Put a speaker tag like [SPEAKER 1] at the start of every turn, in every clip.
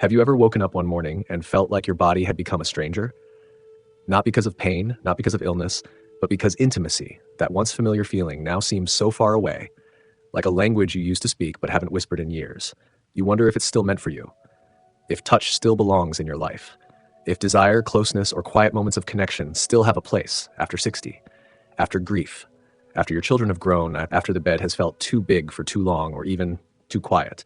[SPEAKER 1] Have you ever woken up one morning and felt like your body had become a stranger? Not because of pain, not because of illness, but because intimacy, that once familiar feeling, now seems so far away, like a language you used to speak but haven't whispered in years. You wonder if it's still meant for you, if touch still belongs in your life, if desire, closeness, or quiet moments of connection still have a place after 60, after grief, after your children have grown, after the bed has felt too big for too long or even too quiet.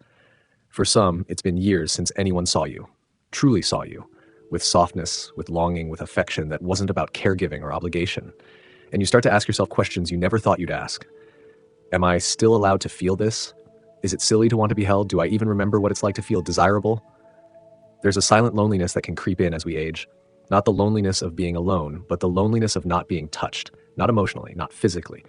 [SPEAKER 1] For some, it's been years since anyone saw you, truly saw you, with softness, with longing, with affection that wasn't about caregiving or obligation. And you start to ask yourself questions you never thought you'd ask. Am I still allowed to feel this? Is it silly to want to be held? Do I even remember what it's like to feel desirable? There's a silent loneliness that can creep in as we age. Not the loneliness of being alone, but the loneliness of not being touched. Not emotionally, not physically.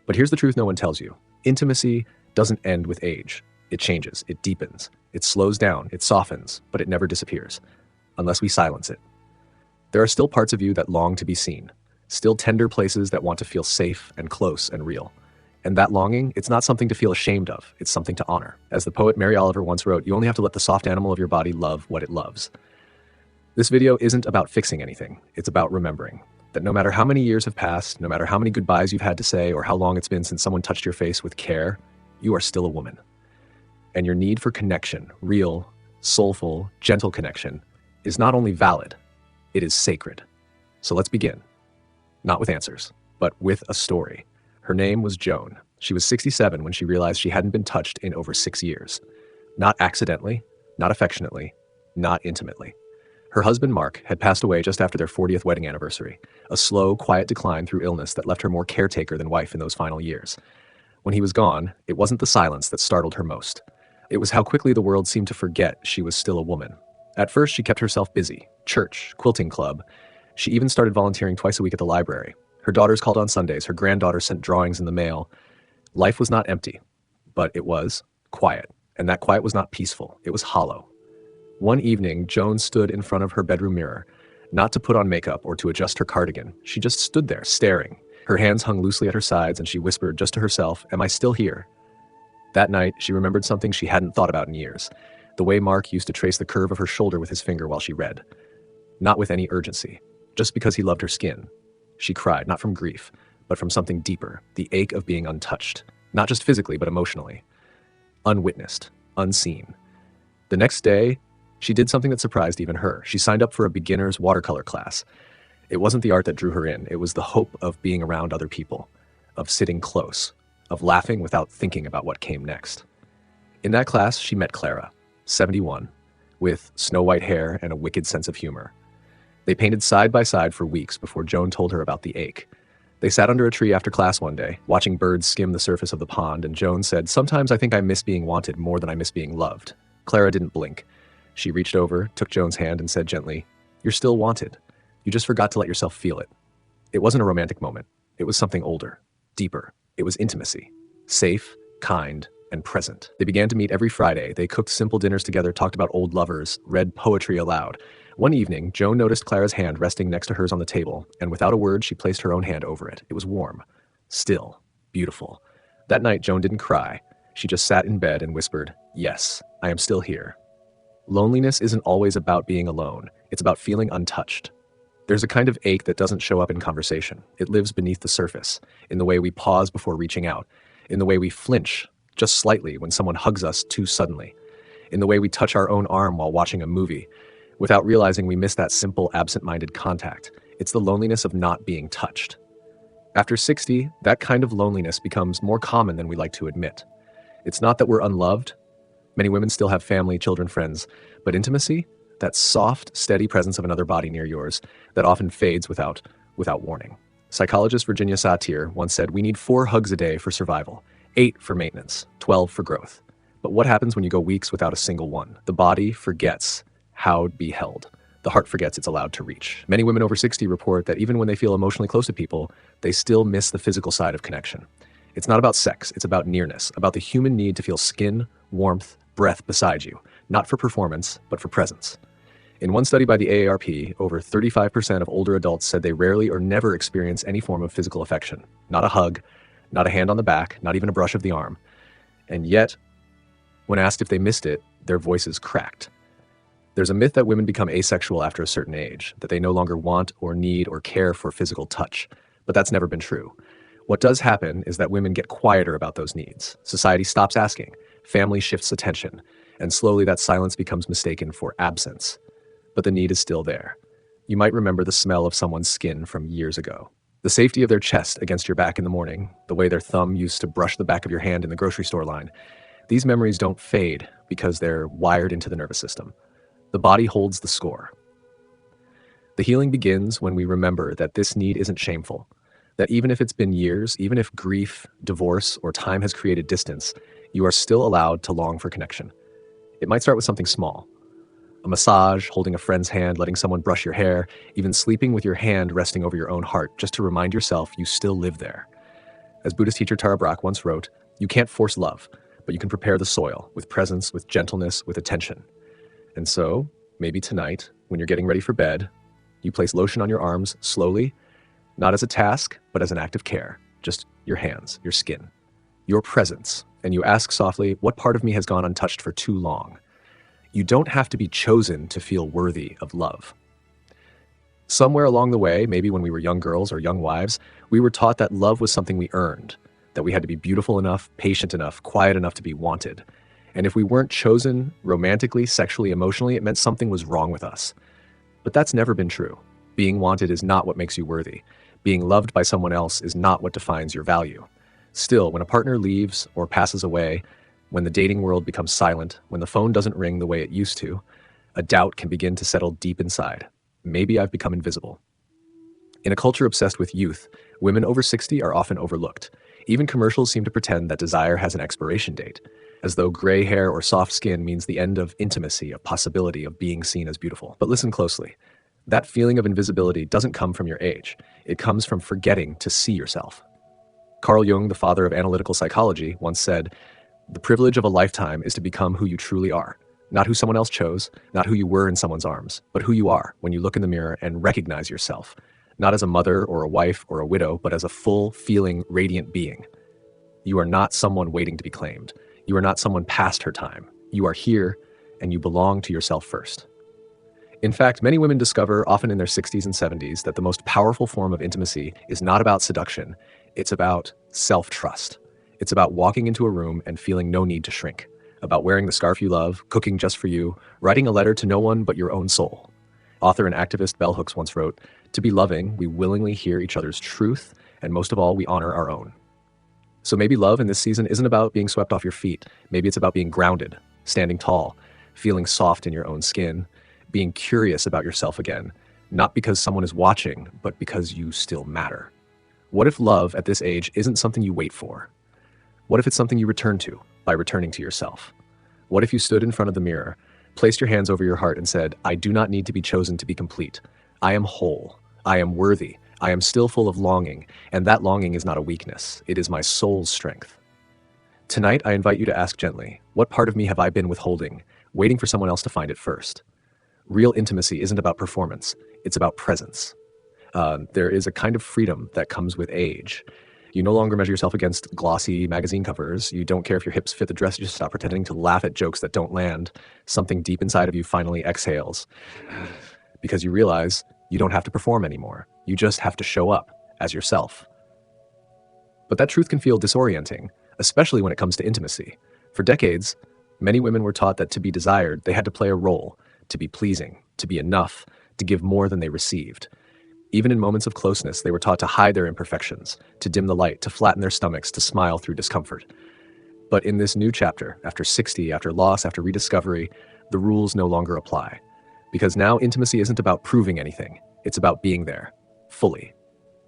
[SPEAKER 1] But here's the truth no one tells you. Intimacy doesn't end with age. It changes, it deepens, it slows down, it softens, but it never disappears, unless we silence it. There are still parts of you that long to be seen, still tender places that want to feel safe and close and real. And that longing, it's not something to feel ashamed of, it's something to honor. As the poet Mary Oliver once wrote, you only have to let the soft animal of your body love what it loves. This video isn't about fixing anything, it's about remembering that no matter how many years have passed, no matter how many goodbyes you've had to say, or how long it's been since someone touched your face with care, you are still a woman. And your need for connection, real, soulful, gentle connection, is not only valid, it is sacred. So let's begin. Not with answers, but with a story. Her name was Joan. She was 67 when she realized she hadn't been touched in over 6 years. Not accidentally, not affectionately, not intimately. Her husband, Mark, had passed away just after their 40th wedding anniversary, a slow, quiet decline through illness that left her more caretaker than wife in those final years. When he was gone, it wasn't the silence that startled her most. It was how quickly the world seemed to forget she was still a woman. At first, she kept herself busy. Church, quilting club. She even started volunteering twice a week at the library. Her daughters called on Sundays. Her granddaughter sent drawings in the mail. Life was not empty, but it was quiet. And that quiet was not peaceful. It was hollow. One evening, Joan stood in front of her bedroom mirror, not to put on makeup or to adjust her cardigan. She just stood there, staring. Her hands hung loosely at her sides, and she whispered just to herself, "Am I still here?" That night, she remembered something she hadn't thought about in years. The way Mark used to trace the curve of her shoulder with his finger while she read. Not with any urgency, just because he loved her skin. She cried, not from grief, but from something deeper, the ache of being untouched. Not just physically, but emotionally. Unwitnessed, unseen. The next day, she did something that surprised even her. She signed up for a beginner's watercolor class. It wasn't the art that drew her in. It was the hope of being around other people, of sitting close, of laughing without thinking about what came next. In that class, she met Clara, 71, with snow-white hair and a wicked sense of humor. They painted side by side for weeks before Joan told her about the ache. They sat under a tree after class one day, watching birds skim the surface of the pond, and Joan said, "Sometimes I think I miss being wanted more than I miss being loved." Clara didn't blink. She reached over, took Joan's hand, and said gently, "You're still wanted. You just forgot to let yourself feel it." It wasn't a romantic moment. It was something older, deeper. It was intimacy. Safe, kind, and present. They began to meet every Friday. They cooked simple dinners together, talked about old lovers, read poetry aloud. One evening, Joan noticed Clara's hand resting next to hers on the table, and without a word, she placed her own hand over it. It was warm, still, beautiful. That night, Joan didn't cry. She just sat in bed and whispered, "Yes, I am still here." Loneliness isn't always about being alone. It's about feeling untouched. There's a kind of ache that doesn't show up in conversation. It lives beneath the surface, in the way we pause before reaching out, in the way we flinch just slightly when someone hugs us too suddenly, in the way we touch our own arm while watching a movie, without realizing we miss that simple, absent-minded contact. It's the loneliness of not being touched. After 60, that kind of loneliness becomes more common than we like to admit. It's not that we're unloved. Many women still have family, children, friends, but intimacy, that soft, steady presence of another body near yours, that often fades without warning. Psychologist Virginia Satir once said, "We need 4 hugs a day for survival, 8 for maintenance, 12 for growth." But what happens when you go weeks without a single one? The body forgets how to be held. The heart forgets it's allowed to reach. Many women over 60 report that even when they feel emotionally close to people, they still miss the physical side of connection. It's not about sex, it's about nearness, about the human need to feel skin, warmth, breath beside you, not for performance, but for presence. In one study by the AARP, over 35% of older adults said they rarely or never experience any form of physical affection. Not a hug, not a hand on the back, not even a brush of the arm. And yet, when asked if they missed it, their voices cracked. There's a myth that women become asexual after a certain age, that they no longer want or need or care for physical touch. But that's never been true. What does happen is that women get quieter about those needs. Society stops asking, family shifts attention, and slowly that silence becomes mistaken for absence. But the need is still there. You might remember the smell of someone's skin from years ago. The safety of their chest against your back in the morning, the way their thumb used to brush the back of your hand in the grocery store line. These memories don't fade because they're wired into the nervous system. The body holds the score. The healing begins when we remember that this need isn't shameful, that even if it's been years, even if grief, divorce, or time has created distance, you are still allowed to long for connection. It might start with something small. A massage, holding a friend's hand, letting someone brush your hair, even sleeping with your hand resting over your own heart, just to remind yourself you still live there. As Buddhist teacher Tara Brach once wrote, you can't force love, but you can prepare the soil with presence, with gentleness, with attention. And so, maybe tonight, when you're getting ready for bed, you place lotion on your arms slowly, not as a task, but as an act of care. Just your hands, your skin, your presence. And you ask softly, what part of me has gone untouched for too long? You don't have to be chosen to feel worthy of love. Somewhere along the way, maybe when we were young girls or young wives, we were taught that love was something we earned, that we had to be beautiful enough, patient enough, quiet enough to be wanted. And if we weren't chosen romantically, sexually, emotionally, it meant something was wrong with us. But that's never been true. Being wanted is not what makes you worthy. Being loved by someone else is not what defines your value. Still, when a partner leaves or passes away, when the dating world becomes silent, when the phone doesn't ring the way it used to, a doubt can begin to settle deep inside. Maybe I've become invisible. In a culture obsessed with youth, women over 60 are often overlooked. Even commercials seem to pretend that desire has an expiration date, as though gray hair or soft skin means the end of intimacy, of possibility, of being seen as beautiful. But listen closely. That feeling of invisibility doesn't come from your age. It comes from forgetting to see yourself. Carl Jung, the father of analytical psychology, once said, "The privilege of a lifetime is to become who you truly are. Not who someone else chose, not who you were in someone's arms, but who you are when you look in the mirror and recognize yourself. Not as a mother or a wife or a widow, but as a full, feeling, radiant being. You are not someone waiting to be claimed. You are not someone past her time. You are here, and you belong to yourself first." In fact, many women discover, often in their 60s and 70s, that the most powerful form of intimacy is not about seduction. It's about self-trust. It's about walking into a room and feeling no need to shrink, about wearing the scarf you love, cooking just for you, writing a letter to no one but your own soul. Author and activist Bell Hooks once wrote, "To be loving, we willingly hear each other's truth, and most of all, we honor our own." So maybe love in this season isn't about being swept off your feet. Maybe it's about being grounded, standing tall, feeling soft in your own skin, being curious about yourself again, not because someone is watching, but because you still matter. What if love at this age isn't something you wait for? What if it's something you return to by returning to yourself? What if you stood in front of the mirror, placed your hands over your heart and said, "I do not need to be chosen to be complete. I am whole. I am worthy. I am still full of longing, and that longing is not a weakness. It is my soul's strength." Tonight, I invite you to ask gently, what part of me have I been withholding, waiting for someone else to find it first? Real intimacy isn't about performance. It's about presence. There is a kind of freedom that comes with age. You no longer measure yourself against glossy magazine covers. You don't care if your hips fit the dress. You just stop pretending to laugh at jokes that don't land. Something deep inside of you finally exhales because you realize you don't have to perform anymore. You just have to show up as yourself. But that truth can feel disorienting, especially when it comes to intimacy. For decades, many women were taught that to be desired, they had to play a role, to be pleasing, to be enough, to give more than they received. Even in moments of closeness, they were taught to hide their imperfections, to dim the light, to flatten their stomachs, to smile through discomfort. But in this new chapter, after 60, after loss, after rediscovery, the rules no longer apply. Because now intimacy isn't about proving anything. It's about being there, fully,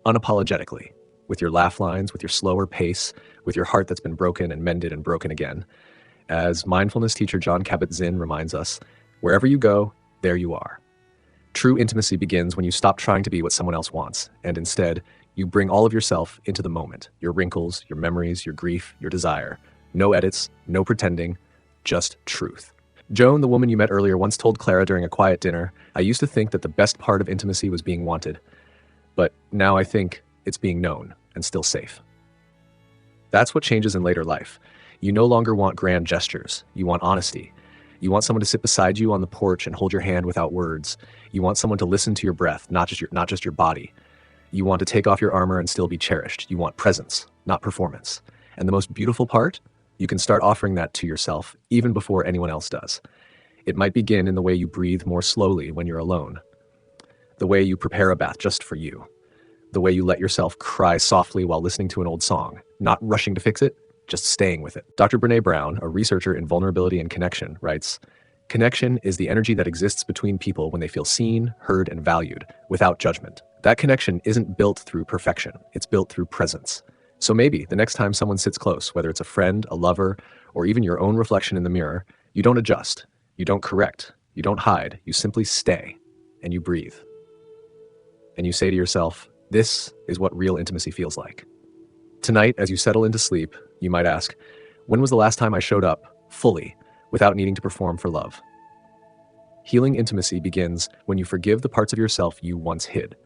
[SPEAKER 1] unapologetically, with your laugh lines, with your slower pace, with your heart that's been broken and mended and broken again. As mindfulness teacher John Kabat-Zinn reminds us, wherever you go, there you are. True intimacy begins when you stop trying to be what someone else wants, and instead, you bring all of yourself into the moment, your wrinkles, your memories, your grief, your desire. No edits, no pretending, just truth. Joan, the woman you met earlier, once told Clara during a quiet dinner, "I used to think that the best part of intimacy was being wanted, but now I think it's being known and still safe." That's what changes in later life. You no longer want grand gestures. You want honesty. You want someone to sit beside you on the porch and hold your hand without words. You want someone to listen to your breath, not just your body. You want to take off your armor and still be cherished. You want presence, not performance. And the most beautiful part, you can start offering that to yourself even before anyone else does. It might begin in the way you breathe more slowly when you're alone, the way you prepare a bath just for you, the way you let yourself cry softly while listening to an old song, not rushing to fix it, just staying with it. Dr. Brené Brown, a researcher in vulnerability and connection, writes, "Connection is the energy that exists between people when they feel seen, heard, and valued, without judgment. That connection isn't built through perfection, it's built through presence." So maybe the next time someone sits close, whether it's a friend, a lover, or even your own reflection in the mirror, you don't adjust, you don't correct, you don't hide, you simply stay, and you breathe. And you say to yourself, this is what real intimacy feels like. Tonight, as you settle into sleep, you might ask, when was the last time I showed up fully without needing to perform for love? Healing intimacy begins when you forgive the parts of yourself you once hid.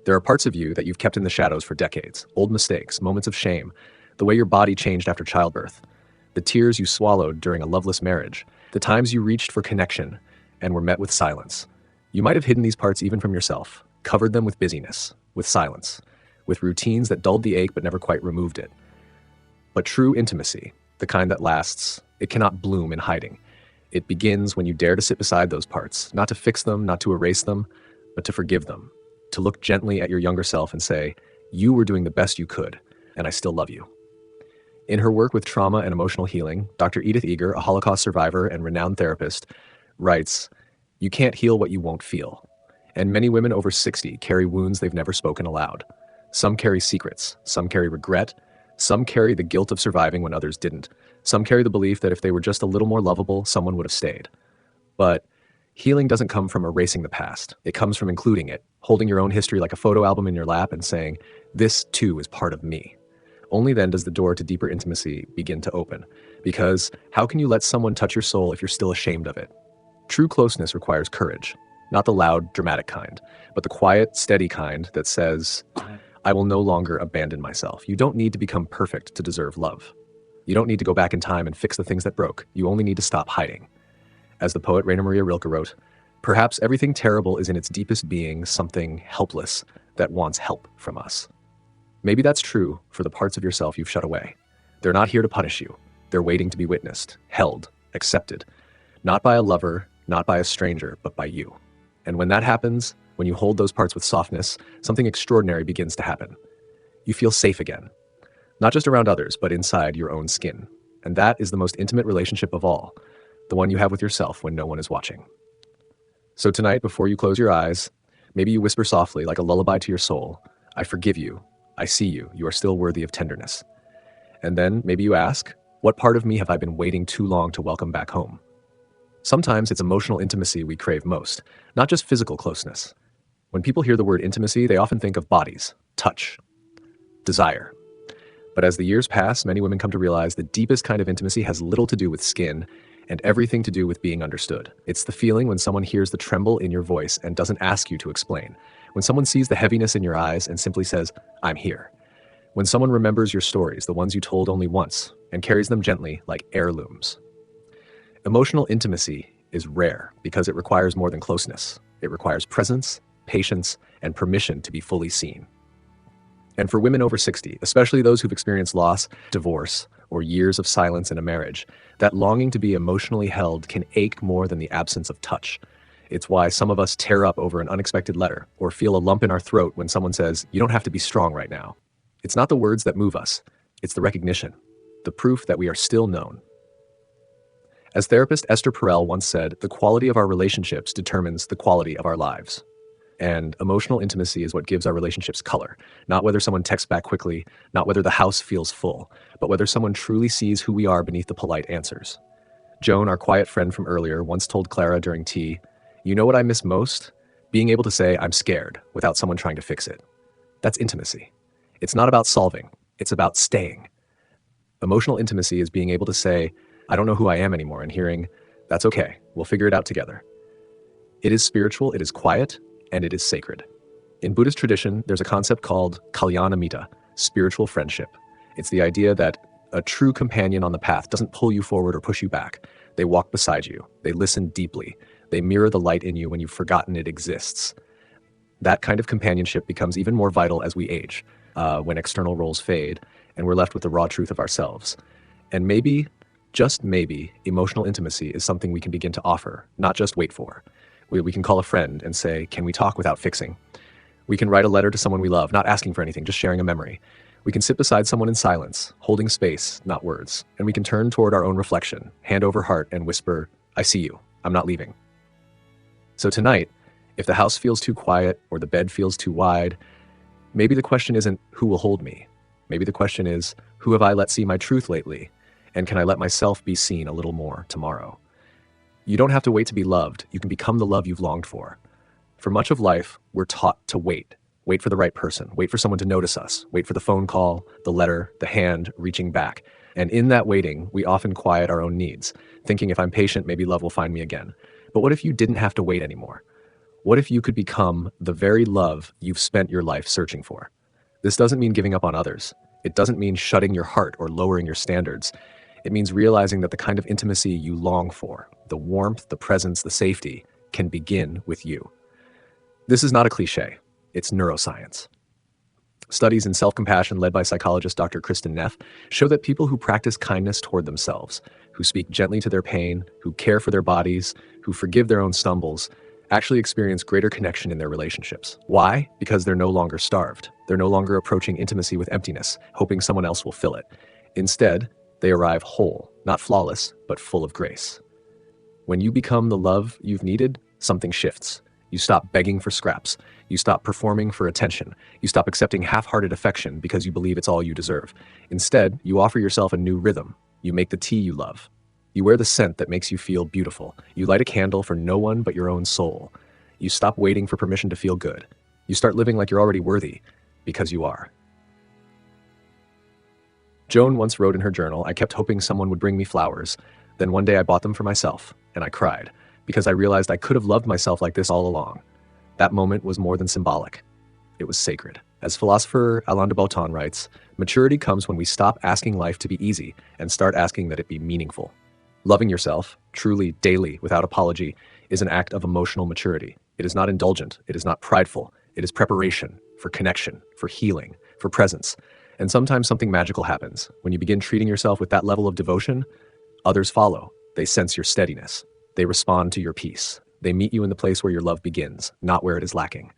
[SPEAKER 1] There are parts of you that you've kept in the shadows for decades, old mistakes, moments of shame, the way your body changed after childbirth, the tears you swallowed during a loveless marriage, the times you reached for connection and were met with silence. You might have hidden these parts even from yourself, covered them with busyness, with silence, with routines that dulled the ache but never quite removed it. But true intimacy, the kind that lasts, it cannot bloom in hiding. It begins when you dare to sit beside those parts, not to fix them, not to erase them, but to forgive them, to look gently at your younger self and say, you were doing the best you could, and I still love you. In her work with trauma and emotional healing, Dr. Edith Eger, a Holocaust survivor and renowned therapist, writes, "You can't heal what you won't feel." And many women over 60 carry wounds they've never spoken aloud. Some carry secrets, some carry regret, some carry the guilt of surviving when others didn't. Some carry the belief that if they were just a little more lovable, someone would have stayed. But healing doesn't come from erasing the past. It comes from including it, holding your own history like a photo album in your lap and saying, this too is part of me. Only then does the door to deeper intimacy begin to open. Because how can you let someone touch your soul if you're still ashamed of it? True closeness requires courage, not the loud, dramatic kind, but the quiet, steady kind that says, I will no longer abandon myself. You don't need to become perfect to deserve love. You don't need to go back in time and fix the things that broke. You only need to stop hiding. As the poet Rainer Maria Rilke wrote, perhaps everything terrible is in its deepest being something helpless that wants help from us. Maybe that's true for the parts of yourself you've shut away. They're not here to punish you. They're waiting to be witnessed, held, accepted. Not by a lover, not by a stranger, but by you. And when that happens, when you hold those parts with softness, something extraordinary begins to happen. You feel safe again. Not just around others, but inside your own skin. And that is the most intimate relationship of all, the one you have with yourself when no one is watching. So tonight, before you close your eyes, maybe you whisper softly like a lullaby to your soul, I forgive you. I see you. You are still worthy of tenderness. And then maybe you ask, what part of me have I been waiting too long to welcome back home? Sometimes it's emotional intimacy we crave most, not just physical closeness. When people hear the word intimacy, they often think of bodies, touch, desire. But as the years pass, many women come to realize the deepest kind of intimacy has little to do with skin and everything to do with being understood. It's the feeling when someone hears the tremble in your voice and doesn't ask you to explain. When someone sees the heaviness in your eyes and simply says, I'm here. When someone remembers your stories, the ones you told only once, and carries them gently like heirlooms. Emotional intimacy is rare because it requires more than closeness. It requires presence, patience, and permission to be fully seen. And for women over 60, especially those who've experienced loss, divorce, or years of silence in a marriage, that longing to be emotionally held can ache more than the absence of touch. It's why some of us tear up over an unexpected letter or feel a lump in our throat when someone says, you don't have to be strong right now. It's not the words that move us. It's the recognition, the proof that we are still known. As therapist Esther Perel once said, the quality of our relationships determines the quality of our lives. And emotional intimacy is what gives our relationships color. Not whether someone texts back quickly, not whether the house feels full, but whether someone truly sees who we are beneath the polite answers. Joan, our quiet friend from earlier, once told Clara during tea, you know what I miss most? Being able to say, I'm scared, without someone trying to fix it. That's intimacy. It's not about solving, it's about staying. Emotional intimacy is being able to say, I don't know who I am anymore, and hearing, that's okay, we'll figure it out together. It is spiritual, it is quiet, and it is sacred. In Buddhist tradition, there's a concept called Kalyanamita, spiritual friendship. It's the idea that A true companion on the path doesn't pull you forward or push you back. They walk beside you. They listen deeply. They mirror the light in you when you've forgotten it exists. That kind of companionship becomes even more vital as we age, when external roles fade, and we're left with the raw truth of ourselves. And maybe, just maybe, emotional intimacy is something we can begin to offer, not just wait for. We can call a friend and say, "Can we talk without fixing?" We can write a letter to someone we love, not asking for anything, just sharing a memory. We can sit beside someone in silence, holding space, not words. And we can turn toward our own reflection, hand over heart, and whisper, "I see you. I'm not leaving." So tonight, if the house feels too quiet or the bed feels too wide, maybe the question isn't who will hold me. Maybe the question is, who have I let see my truth lately? And can I let myself be seen a little more tomorrow? You don't have to wait to be loved. You can become the love you've longed for. For much of life, we're taught to wait. Wait for the right person. Wait for someone to notice us. Wait for the phone call, the letter, the hand reaching back. And in that waiting, we often quiet our own needs, thinking if I'm patient, maybe love will find me again. But what if you didn't have to wait anymore? What if you could become the very love you've spent your life searching for? This doesn't mean giving up on others. It doesn't mean shutting your heart or lowering your standards. It means realizing that the kind of intimacy you long for, the warmth, the presence, the safety, can begin with you. This is not a cliche. It's neuroscience. Studies in self-compassion led by psychologist Dr. Kristen Neff show that people who practice kindness toward themselves, who speak gently to their pain, who care for their bodies, who forgive their own stumbles, actually experience greater connection in their relationships. Why? Because they're no longer starved. They're no longer approaching intimacy with emptiness, hoping someone else will fill it. Instead, they arrive whole, not flawless, but full of grace. When you become the love you've needed, something shifts. You stop begging for scraps. You stop performing for attention. You stop accepting half-hearted affection because you believe it's all you deserve. Instead, you offer yourself a new rhythm. You make the tea you love. You wear the scent that makes you feel beautiful. You light a candle for no one but your own soul. You stop waiting for permission to feel good. You start living like you're already worthy, because you are. Joan once wrote in her journal, "I kept hoping someone would bring me flowers. Then one day I bought them for myself, and I cried, because I realized I could have loved myself like this all along." That moment was more than symbolic. It was sacred. As philosopher Alain de Botton writes, maturity comes when we stop asking life to be easy and start asking that it be meaningful. Loving yourself, truly, daily, without apology, is an act of emotional maturity. It is not indulgent. It is not prideful. It is preparation for connection, for healing, for presence. And sometimes something magical happens. When you begin treating yourself with that level of devotion, others follow. They sense your steadiness. They respond to your peace. They meet you in the place where your love begins, not where it is lacking.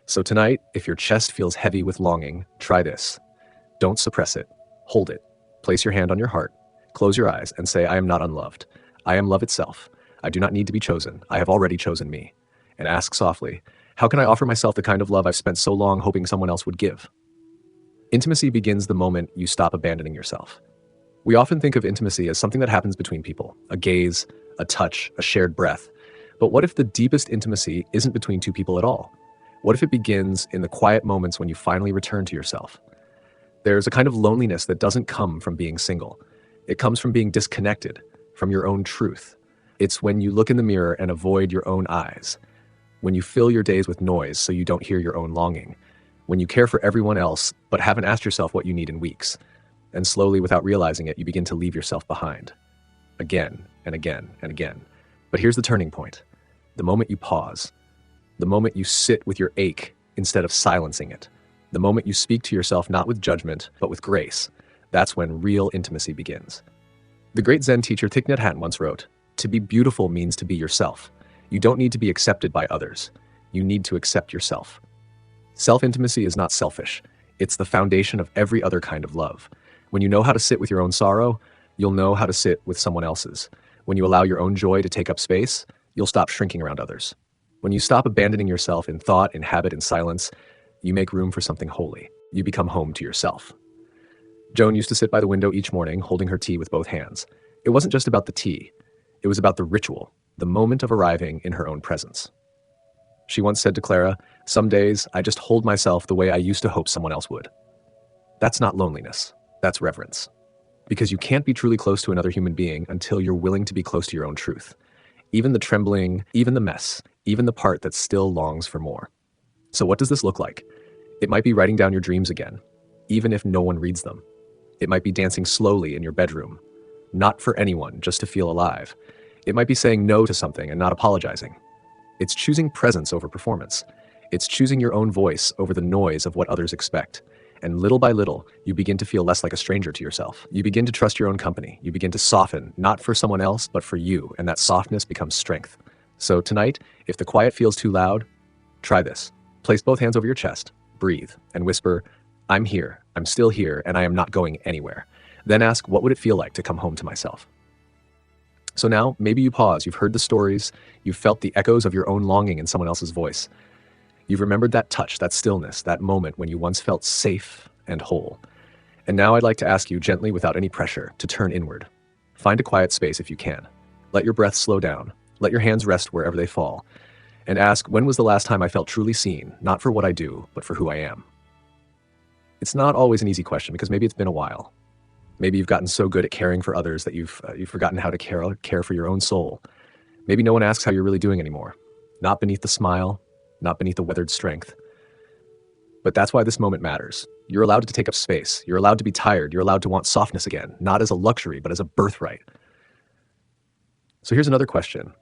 [SPEAKER 1] So tonight, if your chest feels heavy with longing, try this. Don't suppress it. Hold it. Place your hand on your heart. Close your eyes and say, "I am not unloved. I am love itself. I do not need to be chosen. I have already chosen me." And ask softly, "How can I offer myself the kind of love I've spent so long hoping someone else would give?" Intimacy begins the moment you stop abandoning yourself. We often think of intimacy as something that happens between people, a gaze, a touch, a shared breath. But what if the deepest intimacy isn't between two people at all? What if it begins in the quiet moments when you finally return to yourself? There's a kind of loneliness that doesn't come from being single. It comes from being disconnected from your own truth. It's when you look in the mirror and avoid your own eyes. When you fill your days with noise so you don't hear your own longing. When you care for everyone else but haven't asked yourself what you need in weeks. And slowly, without realizing it, you begin to leave yourself behind. Again and again and again. But here's the turning point. The moment you pause. The moment you sit with your ache instead of silencing it. The moment you speak to yourself not with judgment, but with grace. That's when real intimacy begins. The great Zen teacher Thich Nhat Hanh once wrote, "To be beautiful means to be yourself. You don't need to be accepted by others. You need to accept yourself." Self-intimacy is not selfish. It's the foundation of every other kind of love. When you know how to sit with your own sorrow, you'll know how to sit with someone else's. When you allow your own joy to take up space, you'll stop shrinking around others. When you stop abandoning yourself in thought, in habit, in silence, you make room for something holy. You become home to yourself. Joan used to sit by the window each morning, holding her tea with both hands. It wasn't just about the tea. It was about the ritual, the moment of arriving in her own presence. She once said to Clara, "Some days, I just hold myself the way I used to hope someone else would." That's not loneliness. That's reverence. Because you can't be truly close to another human being until you're willing to be close to your own truth. Even the trembling, even the mess, even the part that still longs for more. So what does this look like? It might be writing down your dreams again, even if no one reads them. It might be dancing slowly in your bedroom, not for anyone, just to feel alive. It might be saying no to something and not apologizing. It's choosing presence over performance. It's choosing your own voice over the noise of what others expect. And little by little, you begin to feel less like a stranger to yourself. You begin to trust your own company. You begin to soften, not for someone else, but for you, and that softness becomes strength. So tonight, if the quiet feels too loud, try this. Place both hands over your chest, breathe, and whisper, "I'm here, I'm still here, and I am not going anywhere." Then ask, what would it feel like to come home to myself? So now, maybe you pause, you've heard the stories, you've felt the echoes of your own longing in someone else's voice. You've remembered that touch, that stillness, that moment when you once felt safe and whole. And now I'd like to ask you gently, without any pressure, to turn inward. Find a quiet space if you can. Let your breath slow down. Let your hands rest wherever they fall. And ask, when was the last time I felt truly seen, not for what I do, but for who I am? It's not always an easy question because maybe it's been a while. Maybe you've gotten so good at caring for others that you've forgotten how to care for your own soul. Maybe no one asks how you're really doing anymore. Not beneath the smile, not beneath the weathered strength. But that's why this moment matters. You're allowed to take up space. You're allowed to be tired. You're allowed to want softness again, not as a luxury, but as a birthright. So here's another question.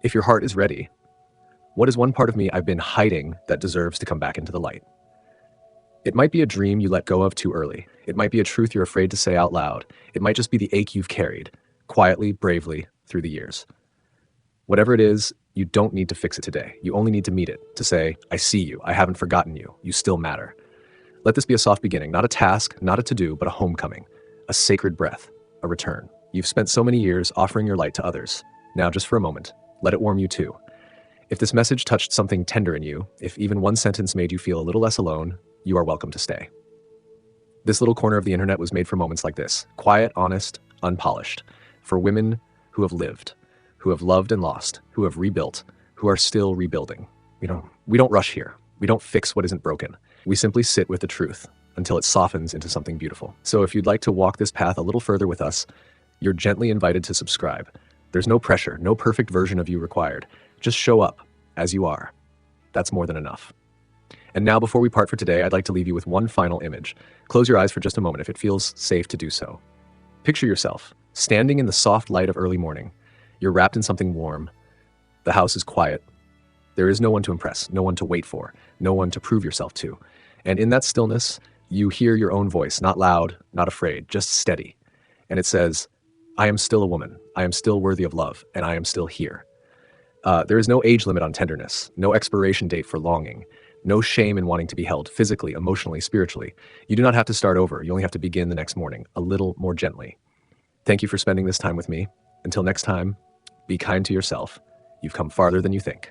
[SPEAKER 1] If your heart is ready, what is one part of me I've been hiding that deserves to come back into the light? It might be a dream you let go of too early. It might be a truth you're afraid to say out loud. It might just be the ache you've carried, quietly, bravely, through the years. Whatever it is, you don't need to fix it today. You only need to meet it, to say, I see you, I haven't forgotten you, you still matter. Let this be a soft beginning, not a task, not a to-do, but a homecoming, a sacred breath, a return. You've spent so many years offering your light to others. Now, just for a moment, let it warm you too. If this message touched something tender in you, if even one sentence made you feel a little less alone, you are welcome to stay. This little corner of the internet was made for moments like this, quiet, honest, unpolished, for women who have lived, who have loved and lost, who have rebuilt, who are still rebuilding. We don't rush here. We don't fix what isn't broken. We simply sit with the truth until it softens into something beautiful. So if you'd like to walk this path a little further with us, you're gently invited to subscribe. There's no pressure, no perfect version of you required. Just show up as you are. That's more than enough. And now, before we part for today, I'd like to leave you with one final image. Close your eyes for just a moment if it feels safe to do so. Picture yourself standing in the soft light of early morning. You're wrapped in something warm. The house is quiet. There is no one to impress, no one to wait for, no one to prove yourself to. And in that stillness, you hear your own voice, not loud, not afraid, just steady. And it says, I am still a woman. I am still worthy of love, and I am still here. There is no age limit on tenderness, no expiration date for longing, no shame in wanting to be held physically, emotionally, spiritually. You do not have to start over. You only have to begin the next morning, a little more gently. Thank you for spending this time with me. Until next time, be kind to yourself. You've come farther than you think.